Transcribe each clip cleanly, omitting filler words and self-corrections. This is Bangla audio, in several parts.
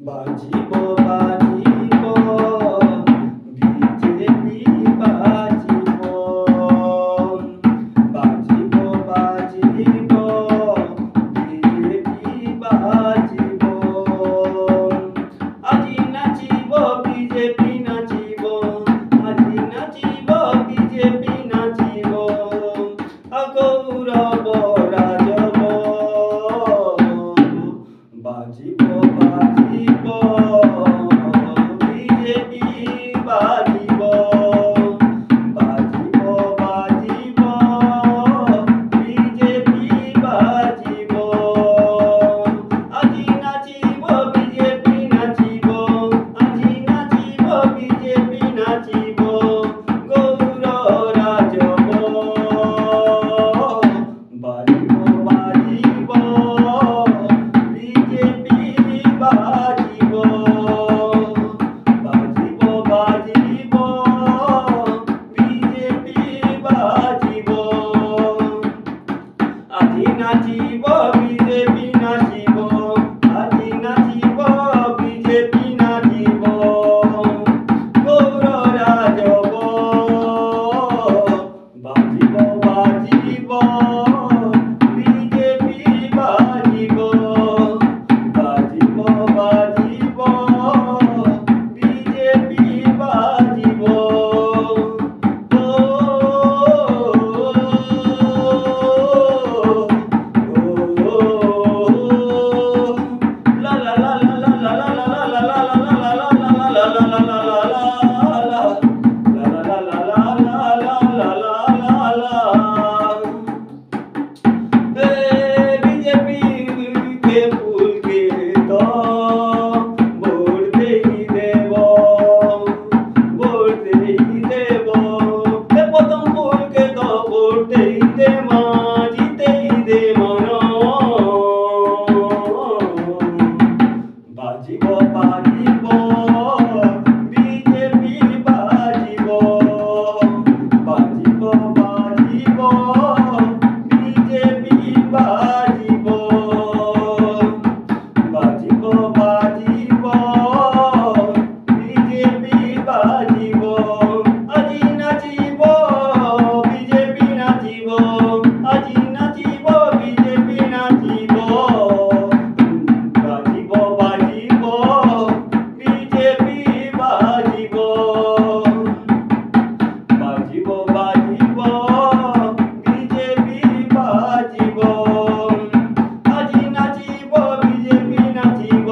বাজিব বাজিব বিজেপি বাজিব বাজিব বাজিব বিজেপি বাজিব আজি নাচিব বিজেপি নাচিব আজি নাচিব বিজেপি নাচিব গৌরব রাজব বাজিব বাজিব বিজেপি বাজিব বাজিব বাজিব বিজেপি বাজিব আজি নাচিব বিজেপি নাচিব আজি নাচিব বিজেপি নাচিব গৌর রাজব বাজিব বাজিব বিজেপি বাজিব বাজিব বাজিব বিজেপি বাজিব আজি নাচিব বিজেপি নাচিব আজি নাচিব বিজেপি নাচিব গৌর রাজব বাজিব বাজিব বিজেপি বাজিব বাজিব বাজিব বিজেপি বাজিব লা লা লা লা লা লা লা লা লা বিজেপি কে ফুলকে তো ভোট দেব ভোট দেব প্রথম ফুলকে তো ভোট দে মা জিতেই দে মন বাজিব বাজিব বিজেপি বাজিব বাজিব বাজিব বিজেপি বাজিব বাজিব বাজিব বিজেপি বাজিব আজি নাচিব বিজেপি নাচিব আজি নাচিব বিজেপি নাচিব বাজিব বাজিব বিজেপি বাজিব বাজিব বাজিব বিজেপি বাজিব আজি নাচিব বিজেপি নাচিব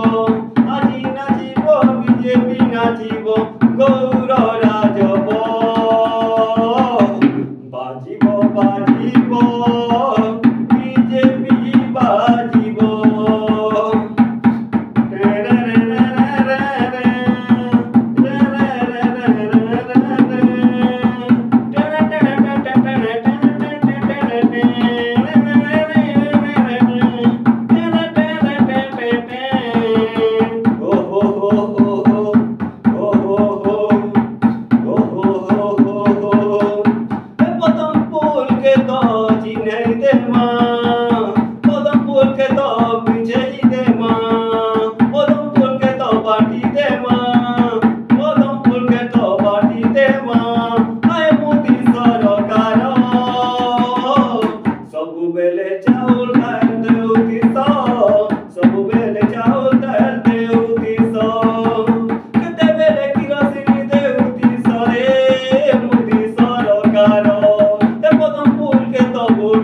আজি নাচিব বিজেপি নাচিব গৌর রাজব বাজিব বাজিব বিজেপি বাজিব প্রথম ফুলকে তো চিনে দে মা প্রথম ফুলকে তো বিজয়ী দে মা প্রথম ফুলকে তো বাটি দে মা প্রথম ফুলকে তো বাটি দে মা আয় মোদি সরকার ସବୁବେଳେ ଚାଉଳ ଧାନ ଦେଉଥିସ ସବୁବେଳେ ଚାଉଳ ଧାନ ଦେଉଥିସ କେତେବେଳେ କିରୋସିନି ଦେଉଥିସ ରେ ମୋଦି ସରକାର প্রথম ফুলকে তো ভোট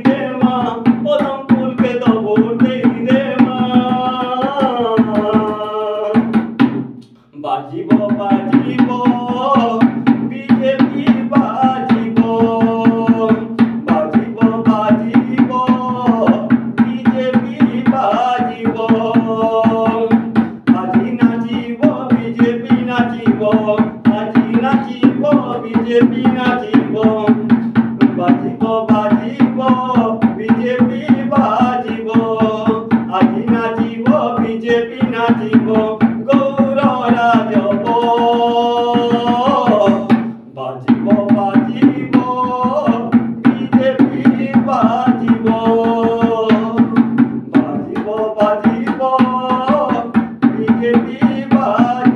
দে মা প্রথম ফুলকে তো ভোট দে মা বাজিব বাজিব বিজেপি বাজিব বাজিব বাজিব বিজেপি বাজিব আজি নাচিব বিজেপি নাচিব আজি নাচিব বিজেপি নাচিব বাজিব বাজিব বিজেপি বাজিব আজি নাচিব বিজেপি নাচিব গৌর রাজব বাজিব বাজিব বিজেপি বাজিব বাজিব বাজিব বিজেপি বাড়ি